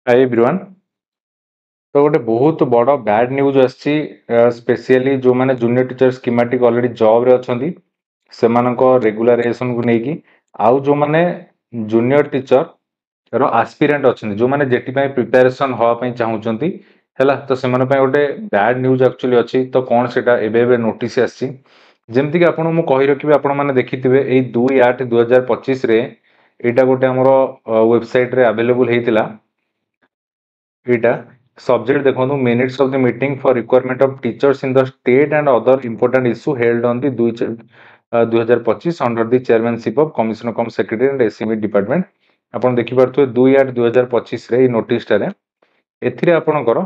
Hi everyone. तो गोटे बहुत बड़ बैड न्यूज आसी स्पेशली जो माने junior teacher schematic already job रे अछंती सेमानक रेगुलराइजेशन को लेकी आउ जो माने जूनियर टीचर रो एस्पिरेंट अछंती जो माने जेटी पय प्रिपरेशन होआ पय चाहुचंती हैला तो सेमान पय गोटे बैड न्यूज एक्चुअली अछि तो कोन सेटा एबे एबे नोटिस आसी जेमति कि आपण मु कहि रखिबे आपण माने देखिथिबे एई 2/8/2025 रे एटा गोटे हमरो वेबसाइट रे अवेलेबल हेतिला एटा सब्जेक्ट देखो minutes of the meeting for requirement of teachers in the state and other important issue held on the 2025 under the chairmanship of commissioner cum secretary and SME department आपण देखि पारथु 2/8/2025 रे notice टारे एथिरे आपणकर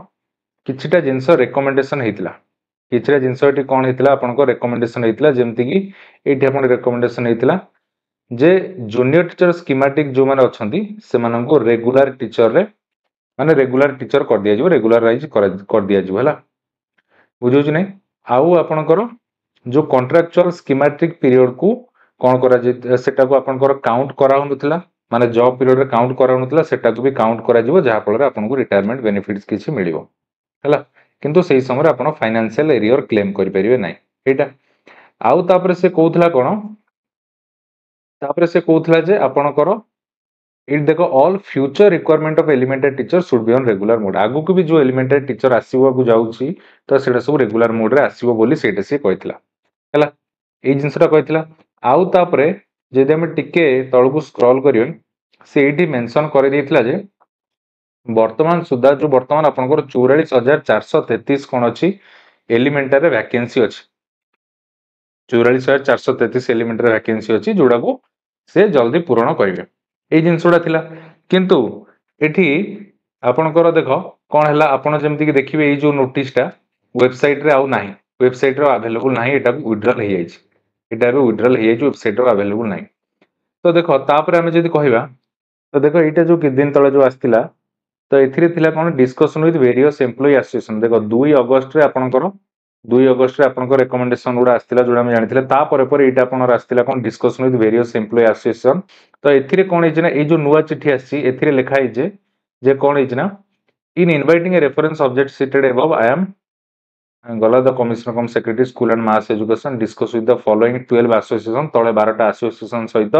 किछिटा जिंस recommendation हेतिला किछिटा जिंस eighty कोन हेतिला आपणको recommendation हेतिला जेमति कि एठी आपण recommendation हेतिला जे junior teacher schematic जो माने अछंती सेमाननको रेगुलर टीचर रे माने रेगुलर टीचर कर दिया जो रेगुलराइज कर दिया जो हला बुझौ नै आउ आपनकर जो कॉन्ट्रैक्चुअल स्कीमेटिक पीरियड को कोन करा जे सेटा को आपनकर काउंट करा होनथिला माने जॉब पीरियड रे काउंट करा होनथिला सेटा को भी काउंट करा जिवो जहा फल रे आपन को रिटायरमेंट बेनिफिट्स किछि मिलिवो हला किंतु सेही समय रे आपन फाइनेंशियल एरियर क्लेम करि परिबे नै एटा आउ तापर से कहउथला कोन तापर से कहउथला जे आपनकर इट देखो all future requirement of elementary teacher should be on regular mode आगु को भी जो एलिमेंटरी टीचर आसीबो को जाउची तो सेटा सब रेगुलर मोड रे आसीबो बोली सेटा से कहथिला हला ए जिंसटा कहथिला आउ तापरे जदि हम टिके तळकु स्क्रॉल करियो से एठी मेंशन करे देथिला जे वर्तमान सुधा जो वर्तमान आपनकर 44433 कोन अछि एलिमेंटरी वैकेंसी अछि 44433 एलिमेंटरी वैकेंसी अछि जोडा को से जल्दी पूर्ण करिवे ए जिनसोडा थिला किंतु एठी आपनकर देखो कोन हला आपण जेमति कि देखिबे ए जो नोटिस टा वेबसाइट रे आउ नाही वेबसाइट रे अवेलेबल नाही एटा विड्रॉल हे जाइछ एटा रे विड्रॉल हे जाइछ वेबसाइट रे अवेलेबल नाही तो देखो तापर हम जदि कहिबा तो देखो एटा जो कि दिन तळे जो आस्तिला तो एथिरे थिला कोन discussion with various employee association देखो 2 अगस्त रे आपनकर 2 अगस्त रे आपनकर रिकमेंडेशन गुडा आस्तिला जोडा हम जानिथिले ता परे परे एटा आपनर आस्तिला कोन discussion with various employee association तो एथिरे कोन हिज ना ए जो नुवा चिठी आसी एथिरे लिखा हिजे जे कोन हिज ना in inviting a reference object cited above I am गला the commissioner cum secretary school and mass education discuss with the following 12 association तळे 12 टा एसोसिएशन सहित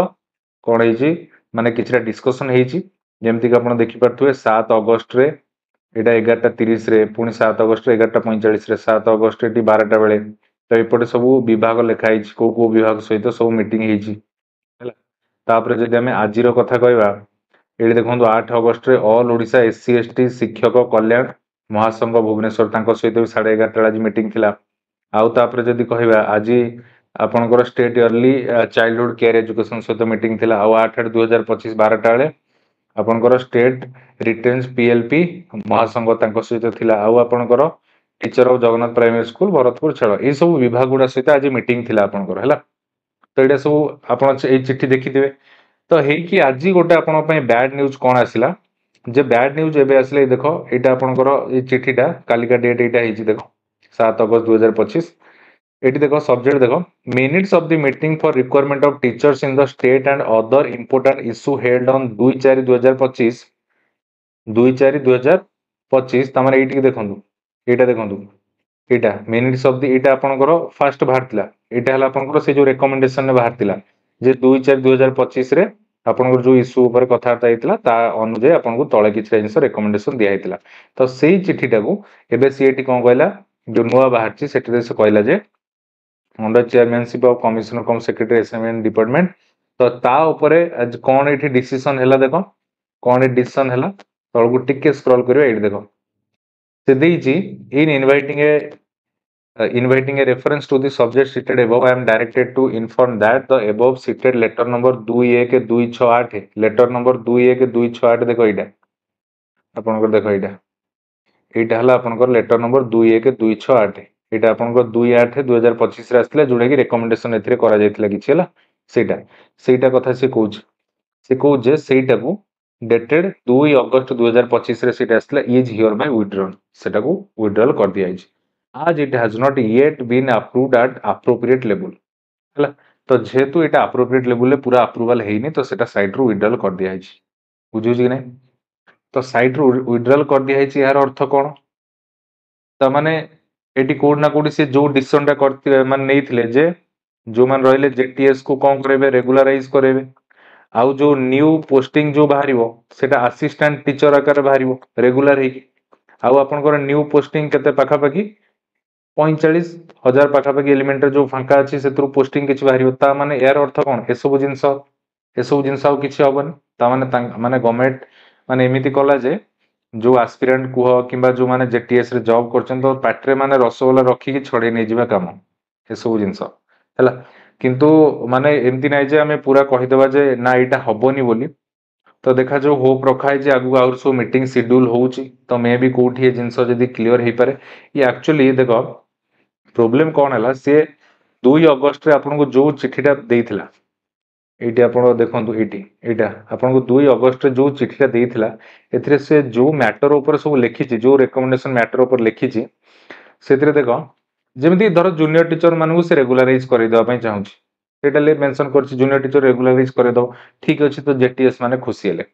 कोन हिजी माने किछरा डिस्कशन हेजी जेमति कि आपण देखि परथुए 7 अगस्त रे एटा 11:30 रे पुनी 7 अगस्त रे 11:45 रे 7 अगस्त रे 12 टा बेले तो एपटे सब विभाग लिखा हिज को विभाग सहित सब मीटिंग हेजी हला तापर जदि हमें आजिरो कथा कहबा एडी देखंतु 8 अगस्त रे ऑल ओडिसा एससी एसटी शिक्षक कल्याण महासंघ भुवनेश्वर तांको सहित 11:30 आज मीटिंग थिला आउ तापर जदि कहबा आजी आपनकर state early childhood care education सहित मीटिंग थिला आउ 8/8/2025 12 टा बेले आपनकर स्टेट रिटेन्स पीएलपी महासंघ तांको सहित थिला आउ आपनकर teacher of Jagannath primary school Bharatpur छेड़ ए सब विभाग गुडा सहित आज मीटिंग थिला आपनकर हला तो एटा सब आपण ए चिट्ठी देखिथिबे तो हेई कि आजी गोटे आपण पय बैड न्यूज कोन आसिला जे बैड न्यूज एबे आसले देखो एटा आपनकर ए चिट्ठीटा कालिका डेट एटा हेची देखो 7 अगस्त 2025 एटी देखो सब्जेक्ट देखो minutes of the meeting for requirement of teachers in the state and other important issue held on 2/4/2025 2/4/2025 तमारे एटी देखंतु एटा देखंतु एटा मिनिट्स ऑफ द एटा आपनकर फास्ट भारतला एटा हला आपनकर से जो रिकमेंडेशन ने भारतला जे 2/4/2025 रे आपनकर जो इश्यू ऊपर कथार्ता हेतला ता अनुजे आपनको तळे किछ जिंस रिकमेंडेशन दिया हेतला तो सेही चिठीटा को एबे सीएटी कोन कहला जो नुवा बाहरची सेठी से कहला जे under chairmanship of commissioner cum secretary SMN department तो ता ऊपर आज कोन एठी डिसीजन हैला देखो कोन ए डिसीजन हैला तळगु टिके स्क्रॉल करियो एठी देखो से देइची इन inviting a reference to the subject cited above, I am directed to inform that the above cited letter number 21268 letter number 21268 देखो इटा आपनकर देखो इटा हला आपनकर लेटर नंबर 21268 एटा आपनकर 2/8/2025 रे आस्थिला जोडा कि रिकमेंडेशन एथिरे करा जायतिला किछि हला सेटा कथा से कहू जे सेटा को डेटेड 2 अगस्त 2025 रे सेटा आस्थिला इज हियर बाय विथड्रॉन सेटा को विथड्रॉल कर दिया आइछ आज it has not yet been approved at appropriate level हला तो जेहेतु एटा अप्रोप्रिएट लेवल ले पूरा अप्रूवल हेइनी तो सेटा साइट रो विथड्रॉल कर दिया आइछ बुझु छी कि नै तो साइट रू विड्रॉल कर दिया है यार अर्थ कौन तो माने एटी कोड ना कोड से जो डिसीजन टा करते मान नहीं थिले जे जो मान रहले जेटीएस को कौन करेबे रेगुलराइज करेबे आउ जो न्यू पोस्टिंग जो बाहरिबो सेटा असिस्टेंट टीचर आकार बाहरिबो रेगुलर हेकी आउ आपनकर न्यू पोस्टिंग केते पाखा पाखी 45,000 पाखापाखि एलिमेंटर जो फांका अच्छी से पोस्टिंग किसी बाहर ता माने यार अर्थ कौन एसबू जिनस किसी हेनी ता माने गवर्नमेंट माने एमती कला जे जो आस्पिरेंट कुह कि जो माने जेटीएस रे जॉब करछन तो पाटरे माने रसगोला रखिकी छड़े नहीं जिबा काम एसबू जिनस हैला किंतु माने एमती नाइ जे आमे पूरा कहिदेबा जे ना एटा हबोनी बोली तो देखा जो होप रखा है आगु आउर सब मीटिंग शेड्यूल होउची तो मे भी कोठी ये जिनस जदी क्लियर हे पारे ये एक्चुअली देखो प्रोब्लेम कौन है सी 2 अगस्ट रे आपन को जो चिठीटा देइथिला एटी आपण देखंतु एटी एटा आपन को 2 अगस्ट रे जो चिठीटा देइथिला एथिरे से जो मैटर ऊपर सब लिखिछि जो रिकमेंडेशन मैटर ऊपर लिखिछि सेतिरे देखो जेमिति धर जूनियर टीचर मानू से रेगुलराइज करि दवा पई चाहूछि सेटा ले मेंशन करछि जूनियर टीचर रेगुलराइज करि दो ठीक अछि तो जेटीएस माने खुशी हेले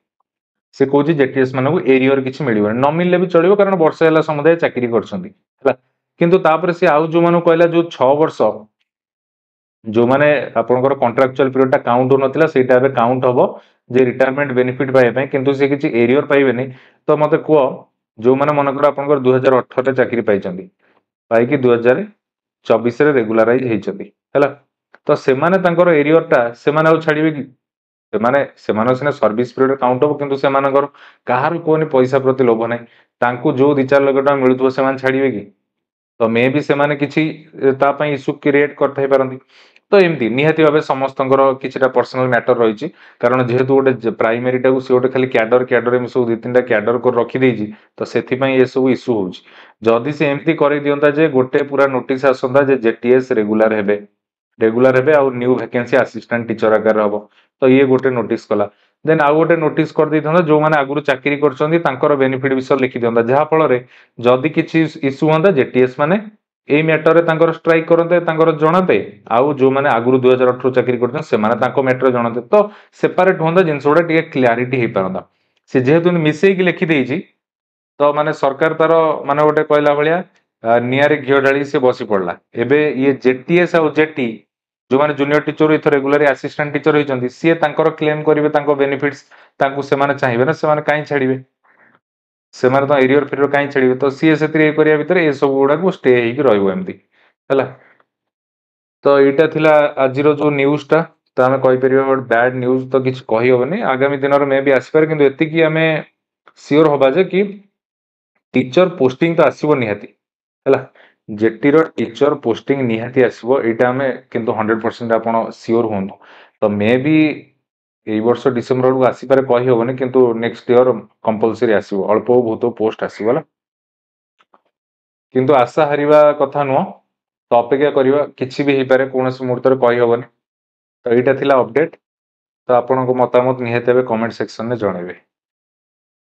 से कहूँ जेटीएस मानक एरियर किसी मिल न मिलले भी चलो कारण वर्ष है समुदाय चाकरी किंतु तापर से आउ जो मानू कहला जो 6 वर्ष जो माने आपनकर कॉन्ट्रैक्चुअल पीरियड टा काउंट हो नथिला सेटा बे काउंट हबो जे रिटायरमेंट बेनिफिट पाए पय किंतु से किछि एरियर पाइबेनी तो मते को जो माने मनकर आपनकर 2018 रे चाकरी पाइचंदी पाई कि 2024 रे रेगुलराइज हेचंदी हैला तो से माने तांकर एरियर टा से माने आ छाड़ीबे कि सिना सर्विस पीरियड काउंट हम किंतु सेमानकर कहार कोनी पैसा प्रति लोभ नाही तांकू जो 2-4 लाख टका मिलुथबो सेमान छाड़ीबे कि तो मे भी सेमाने किछि ता पई इशू क्रिएट करथाई पारंती तो एमती निहाती भाबे समस्तंकर किछिटा पर्सनल मैटर रहिछि कारण जेहेतु गोटे प्राइमरी टाकू से गोटे खाली कैडर एम सब 2-3टा कैडर कर रखी देछि तो सेथि पई ए सब इशू होउछि जदि से एमती करि दियंता जे गोटे पूरा नोटिस आसंता जे जेटीएस रेगुलर हेबे आ न्यू वैकेंसी असिस्टेंट टीचर आकार हबो तो ये गोटे नोटिस कला देन आउ गोटे नोटिस कर दैथांदा जो माने आगुरु चाकरी करछन्ती तांकर बेनिफिट विषय लिखि दियंदा जहा फल रे जदि किछि इशू होंदा जेटीएस माने एई मैटर रे तांकर स्ट्राइक करते तांकर जणाते आउ जो माने आगुरु 2018 चाकरी करछन से माने तांको मैटर जणाते तो सेपरेट होंदा जिंसोडा टिके क्लैरिटी हे पारंदा से जेहेतु मिसेई कि लिखि देइछि तो माने सरकार तार माने गोटे कहला भलिया नियारे घियो ढाली से बसी पड़ला एबे ये जेटीएस आ जेटी जो माने जूनियर टीचर इथ रेगुलर असिस्टेंट टीचर होइचंती सी तांकर क्लेम करिवे तांको बेनिफिट्स तांको से माने चाहिबे ना से माने काई छाड़ीबे से माने तो एरियर फिर काई छाड़ीबे तो सी सेतिर करिया भीतर ए सब गुडा को स्टे हेकी रहइबो एमती हैला तो एटा थिला आजिरो जो न्यूज़ टा तो हमें कहि परिबा बैड न्यूज़ तो किछ कहि होबनी आगामी दिन रे मे भी आसी पारे किंतु एति की हमें श्योर होबा जे कि टीचर पोस्टिंग तो आसीबो निहाती हैला जेटीर टीचर पोस्टिंग निहाती आसीबो एटा हमें किंतु 100% आपण श्योर होन तो मे भी एई वर्ष डिसेंबर को आसी पारे कहि होबनी किंतु नेक्स्ट ईयर कंपलसरी आसीबो अल्प बहुत पोस्ट आसीबो होला किंतु आशा हरिबा कथा नुह तो अपेक्षा करबा किछि भी हे पारे कोनोसी मुहूर्त रे कहि होबनी तो एटा थिला अपडेट तो आपनको मतामत निहाती कमेंट सेक्शन में जणाइबे।